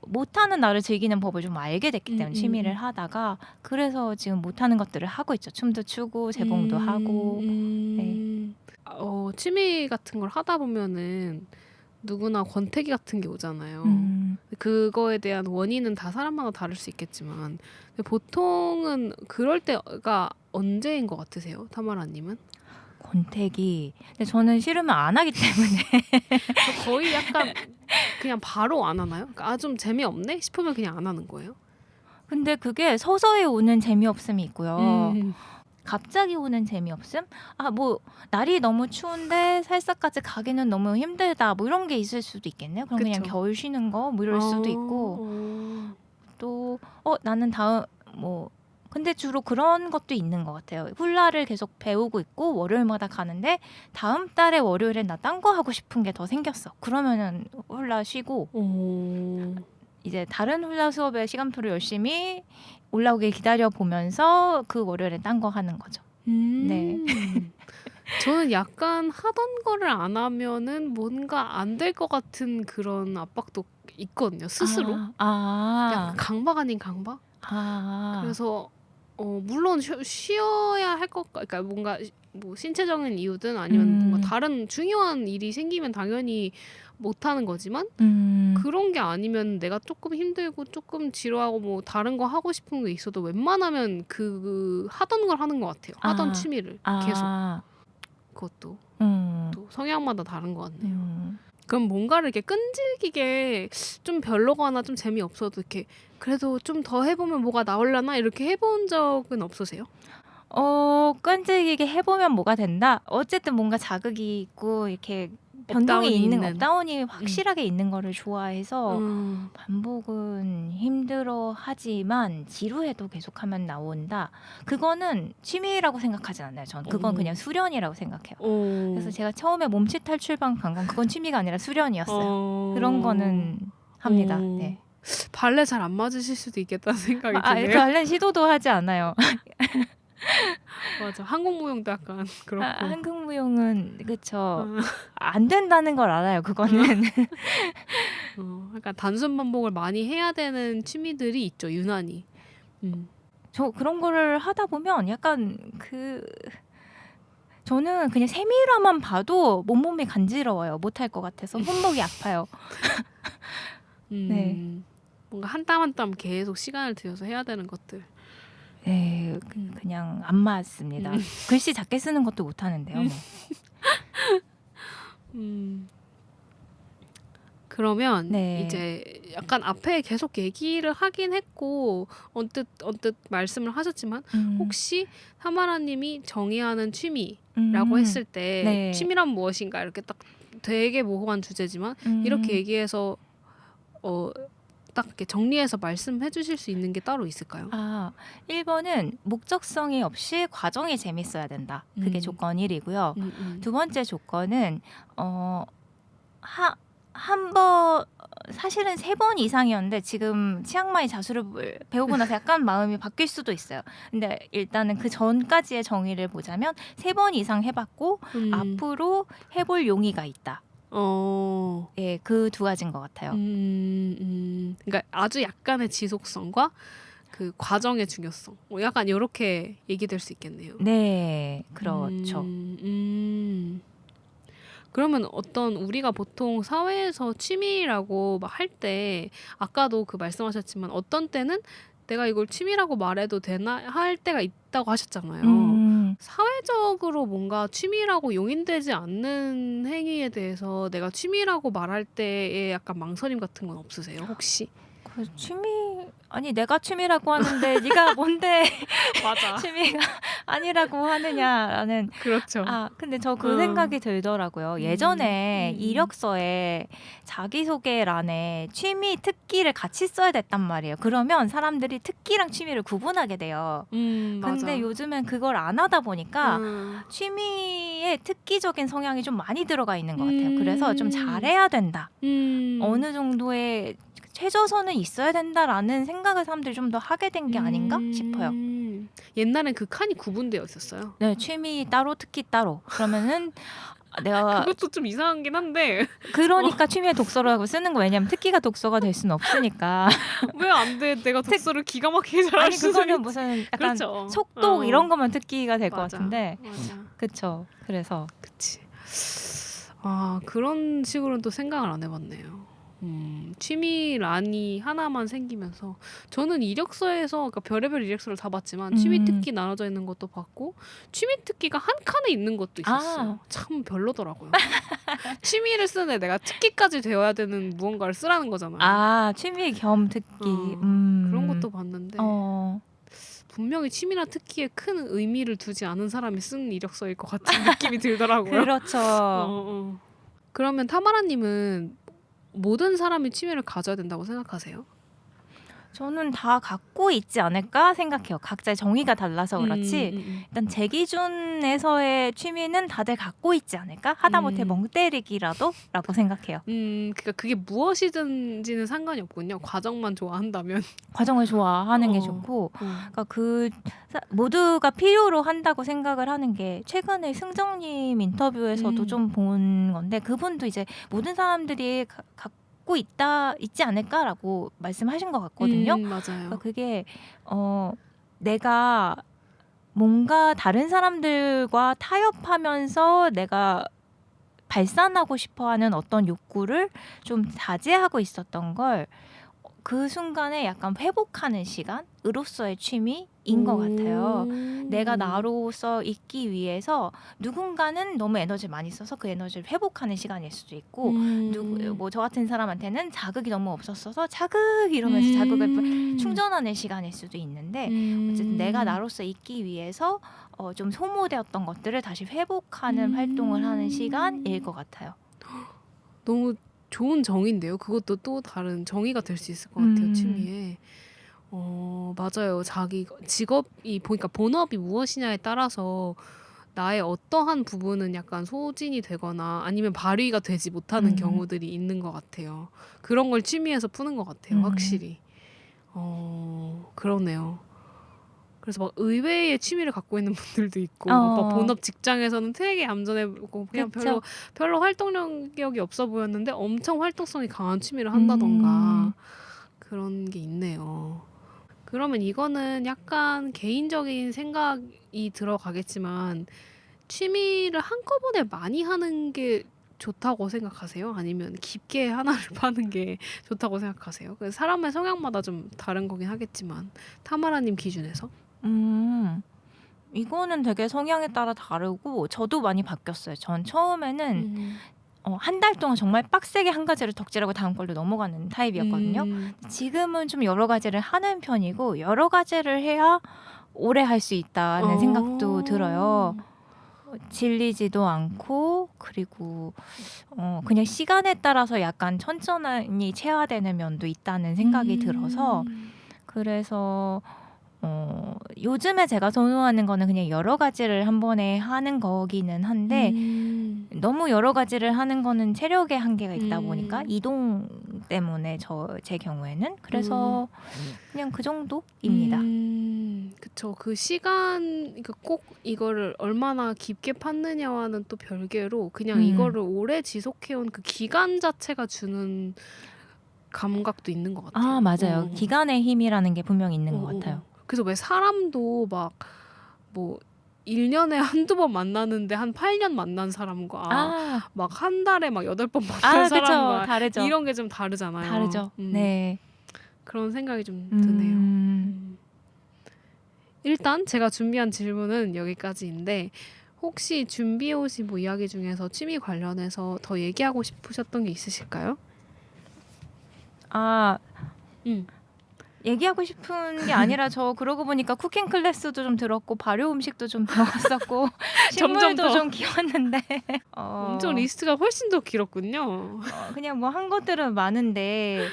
못하는 나를 즐기는 법을 좀 알게 됐기 때문에 취미를 하다가 그래서 지금 못하는 것들을 하고 있죠. 춤도 추고 재봉도 하고. 네. 취미 같은 걸 하다 보면은 누구나 권태기 같은 게 오잖아요. 그거에 대한 원인은 다 사람마다 다를 수 있겠지만 근데 보통은 그럴 때가 언제인 것 같으세요? 타마라님은? 권태기. 근데 저는 싫으면 안 하기 때문에 저 거의 약간 그냥 바로 안 하나요? 그러니까 좀 재미없네 싶으면 그냥 안 하는 거예요? 근데 그게 서서히 오는 재미없음이 있고요. 갑자기 오는 재미없음? 뭐 날이 너무 추운데 살사까지 가기는 너무 힘들다. 뭐 이런 게 있을 수도 있겠네요. 그럼 그냥 그쵸. 겨울 쉬는 거 뭐 이럴 수도 있고 또 나는 다음 근데 주로 그런 것도 있는 것 같아요. 훌라를 계속 배우고 있고 월요일마다 가는데 다음 달에 월요일엔 나 딴 거 하고 싶은 게 더 생겼어. 그러면은 훌라 쉬고 이제 다른 훌라 수업의 시간표를 열심히 올라오길 기다려 보면서 그 월요일엔 딴 거 하는 거죠. 네. 저는 약간 하던 거를 안 하면은 뭔가 안 될 것 같은 그런 압박도 있거든요. 스스로. 약간 강박 아닌 강박? 그래서 물론 쉬어야 할 것, 그러니까 뭔가 뭐 신체적인 이유든 아니면 뭔가 다른 중요한 일이 생기면 당연히 못 하는 거지만 그런 게 아니면 내가 조금 힘들고 조금 지루하고 뭐 다른 거 하고 싶은 게 있어도 웬만하면 그 하던 걸 하는 것 같아요. 하던 취미를 계속. 그것도 또 성향마다 다른 것 같네요. 그럼 뭔가를 이렇게 끈질기게 좀 별로거나 좀 재미없어도 이렇게 그래도 좀 더 해보면 뭐가 나오려나 이렇게 해본 적은 없으세요? 끈질기게 해보면 뭐가 된다? 어쨌든 뭔가 자극이 있고 이렇게 변동이 있는 업다운이 확실하게 있는 거를 좋아해서 반복은 힘들어 하지만 지루해도 계속하면 나온다. 그거는 취미라고 생각하지 않아요. 전 그건 그냥 수련이라고 생각해요. 그래서 제가 처음에 몸치 탈출방 간 건 그건 취미가 아니라 수련이었어요. 그런 거는 합니다. 네. 발레 잘 안 맞으실 수도 있겠다는 생각이 드네요. 발레 시도도 하지 않아요. 맞아. 한국무용도 약간 그렇고. 한국무용은 그쵸. 안 된다는 걸 알아요. 그거는. 약간 단순 반복을 많이 해야 되는 취미들이 있죠. 유난히. 저 그런 거를 하다 보면 약간 저는 그냥 세밀화만 봐도 몸이 간지러워요. 못할 것 같아서 손목이 아파요. 네. 뭔가 한 땀 한 땀 계속 시간을 들여서 해야 되는 것들. 네, 그냥 안 맞습니다. 글씨 작게 쓰는 것도 못 하는데요. 뭐. 그러면 이제 약간 앞에 계속 얘기를 하긴 했고 언뜻 말씀을 하셨지만 혹시 타마라님이 정의하는 취미라고 했을 때 취미란 무엇인가 이렇게 딱 되게 모호한 주제지만 이렇게 얘기해서 딱 이렇게 정리해서 말씀해 주실 수 있는 게 따로 있을까요? 1번은 목적성이 없이 과정이 재밌어야 된다. 그게 조건 1이고요. 두 번째 조건은 한 번 사실은 3번 이상이었는데 지금 치앙마이 자수를 배우고 나서 약간 마음이 바뀔 수도 있어요. 근데 일단은 그 전까지의 정의를 보자면 3번 이상 해봤고 앞으로 해볼 용의가 있다. 예, 그 두 가지인 것 같아요. 그러니까 아주 약간의 지속성과 그 과정의 중요성, 약간 이렇게 얘기될 수 있겠네요. 네, 그렇죠. 그러면 우리가 보통 사회에서 취미라고 막 할 때 아까도 그 말씀하셨지만 어떤 때는 내가 이걸 취미라고 말해도 되나 할 때가 있다고 하셨잖아요. 사회적으로 뭔가 취미라고 용인되지 않는 행위에 대해서 내가 취미라고 말할 때의 약간 망설임 같은 건 없으세요, 혹시? 내가 취미라고 하는데 네가 뭔데 맞아. 취미가 아니라고 하느냐라는. 그렇죠. 근데 저 그 생각이 들더라고요. 예전에 이력서에 자기소개란에 취미, 특기를 같이 써야 됐단 말이에요. 그러면 사람들이 특기랑 취미를 구분하게 돼요. 근데 맞아. 요즘엔 그걸 안 하다 보니까 취미에 특기적인 성향이 좀 많이 들어가 있는 것 같아요. 그래서 좀 잘해야 된다. 어느 정도의 최저선은 있어야 된다라는 생각을 사람들이 좀 더 하게 된 게 아닌가 싶어요. 옛날엔 그 칸이 구분되어 있었어요. 네, 취미 따로 특기 따로. 그러면은 내가 그것도 좀 이상하긴 한데 그러니까 취미에 독서라고 쓰는 거. 왜냐면 특기가 독서가 될 수는 없으니까. 왜 안 돼? 내가 독서를 기가 막히게 잘할 아니 수 그거는 있... 무슨 약간 그렇죠. 속독 이런 거면 특기가 될 것 맞아. 같은데. 맞아. 그쵸. 그래서 그치. 그런 식으로는 또 생각을 안 해봤네요. 취미란이 하나만 생기면서 저는 이력서에서 그러니까 별의별 이력서를 다 봤지만 취미 특기 나눠져 있는 것도 봤고 취미 특기가 한 칸에 있는 것도 있었어요. 참 별로더라고요. 취미를 쓰는데 내가 특기까지 되어야 되는 무언가를 쓰라는 거잖아요. 취미 겸 특기. 그런 것도 봤는데 분명히 취미나 특기에 큰 의미를 두지 않은 사람이 쓴 이력서일 것 같은 느낌이 들더라고요. 그렇죠. 그러면 타마라님은 모든 사람이 취미를 가져야 된다고 생각하세요? 저는 다 갖고 있지 않을까 생각해요. 각자의 정의가 달라서 그렇지. 일단 제 기준에서의 취미는 다들 갖고 있지 않을까? 하다못해 멍 때리기라도? 라고 생각해요. 그러니까 그게 무엇이든지는 상관이 없군요. 과정만 좋아한다면. 과정을 좋아하는 게 좋고 그러니까 모두가 필요로 한다고 생각을 하는 게 최근에 승정님 인터뷰에서도 좀 본 건데 그분도 이제 모든 사람들이 갖고 있지 않을까라고 말씀하신 것 같거든요. 맞아요. 그러니까 그게 내가 뭔가 다른 사람들과 타협하면서 내가 발산하고 싶어하는 어떤 욕구를 좀 자제하고 있었던 걸 그 순간에 약간 회복하는 시간으로서의 취미인 것 같아요. 내가 나로서 있기 위해서 누군가는 너무 에너지를 많이 써서 그 에너지를 회복하는 시간일 수도 있고 뭐 저 같은 사람한테는 자극이 너무 없었어서 자극 이러면서 자극을 충전하는 시간일 수도 있는데 어쨌든 내가 나로서 있기 위해서 좀 소모되었던 것들을 다시 회복하는 활동을 하는 시간일 것 같아요. 너무 좋은 정의인데요. 그것도 또 다른 정의가 될 수 있을 것 같아요. 취미에. 맞아요. 자기 직업이 보니까 본업이 무엇이냐에 따라서 나의 어떠한 부분은 약간 소진이 되거나 아니면 발휘가 되지 못하는 경우들이 있는 것 같아요. 그런 걸 취미에서 푸는 것 같아요. 확실히. 그러네요. 그래서 막 의외의 취미를 갖고 있는 분들도 있고 막 본업 직장에서는 되게 얌전해보고 그냥 별로 활동력이 없어 보였는데 엄청 활동성이 강한 취미를 한다던가 그런 게 있네요. 그러면 이거는 약간 개인적인 생각이 들어가겠지만 취미를 한꺼번에 많이 하는 게 좋다고 생각하세요? 아니면 깊게 하나를 파는 게 좋다고 생각하세요? 사람의 성향마다 좀 다른 거긴 하겠지만 타마라님 기준에서? 이거는 되게 성향에 따라 다르고 저도 많이 바뀌었어요. 전 처음에는 한 달 동안 정말 빡세게 한 가지를 덕질하고 다음 걸로 넘어가는 타입이었거든요. 지금은 좀 여러 가지를 하는 편이고 여러 가지를 해야 오래 할 수 있다는 생각도 들어요. 질리지도 않고 그리고 그냥 시간에 따라서 약간 천천히 체화되는 면도 있다는 생각이 들어서 그래서 요즘에 제가 선호하는 거는 그냥 여러 가지를 한 번에 하는 거기는 한데 너무 여러 가지를 하는 거는 체력의 한계가 있다 보니까 이동 때문에 제 경우에는 그래서 그냥 그 정도입니다. 그쵸. 그 시간 그러니까 꼭 이거를 얼마나 깊게 팠느냐와는 또 별개로 그냥 이거를 오래 지속해온 그 기간 자체가 주는 감각도 있는 것 같아요. 맞아요. 기간의 힘이라는 게 분명히 있는 것 같아요. 그래서 왜 사람도 막 뭐 1년에 한두 번 만나는데 한 8년 만난 사람과 막 한 달에 막 8번 만난 사람과 그쵸. 다르죠. 이런 게 좀 다르잖아요. 다르죠. 네. 그런 생각이 좀 드네요. 일단 제가 준비한 질문은 여기까지인데 혹시 준비해 오신 뭐 이야기 중에서 취미 관련해서 더 얘기하고 싶으셨던 게 있으실까요? 얘기하고 싶은 게 아니라 저 그러고 보니까 쿠킹 클래스도 좀 들었고 발효 음식도 좀 배웠었고 점점 식물도 더. 좀 키웠는데 엄청 리스트가 훨씬 더 길었군요. 그냥 뭐 한 것들은 많은데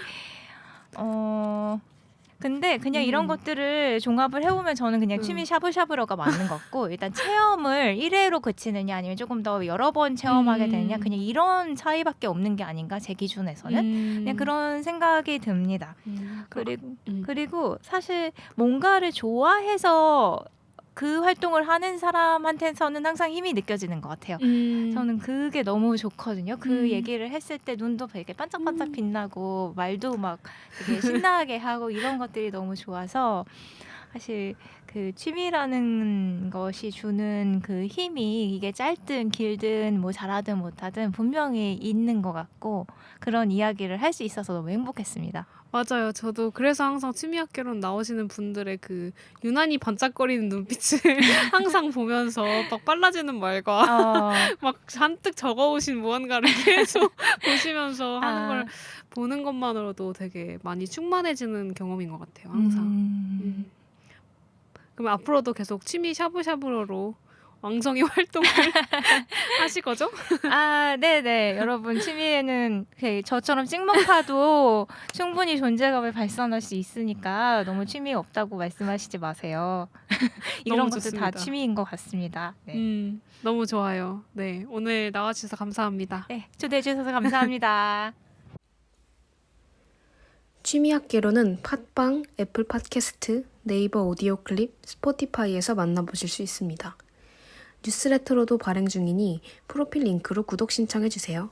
근데 그냥 이런 것들을 종합을 해보면 저는 그냥 취미 샤브샤브러가 맞는 것 같고 일단 체험을 1회로 그치느냐 아니면 조금 더 여러 번 체험하게 되느냐 그냥 이런 차이밖에 없는 게 아닌가 제 기준에서는 그냥 그런 생각이 듭니다. 그리고 사실 뭔가를 좋아해서 그 활동을 하는 사람한테서는 항상 힘이 느껴지는 것 같아요. 저는 그게 너무 좋거든요. 그 얘기를 했을 때 눈도 되게 반짝반짝 빛나고 말도 막 되게 신나게 하고 이런 것들이 너무 좋아서 사실 그 취미라는 것이 주는 그 힘이 이게 짧든 길든 뭐 잘하든 못하든 분명히 있는 것 같고 그런 이야기를 할 수 있어서 너무 행복했습니다. 맞아요. 저도 그래서 항상 취미학개론 나오시는 분들의 그 유난히 반짝거리는 눈빛을 항상 보면서 막 빨라지는 말과 막 잔뜩 적어오신 무언가를 계속 보시면서 하는 걸 보는 것만으로도 되게 많이 충만해지는 경험인 것 같아요. 항상. 그럼 앞으로도 계속 취미 샤브샤브로 왕성히 활동을 하실 거죠? 네네. 여러분 취미에는 저처럼 찍먹파도 충분히 존재감을 발산할 수 있으니까 너무 취미 없다고 말씀하시지 마세요. 이런 것도 좋습니다. 다 취미인 것 같습니다. 네. 너무 좋아요. 네, 오늘 나와주셔서 감사합니다. 네, 초대해 주셔서 감사합니다. 취미학개론은 팟빵, 애플 팟캐스트, 네이버 오디오 클립, 스포티파이에서 만나보실 수 있습니다. 뉴스레터로도 발행 중이니 프로필 링크로 구독 신청해주세요.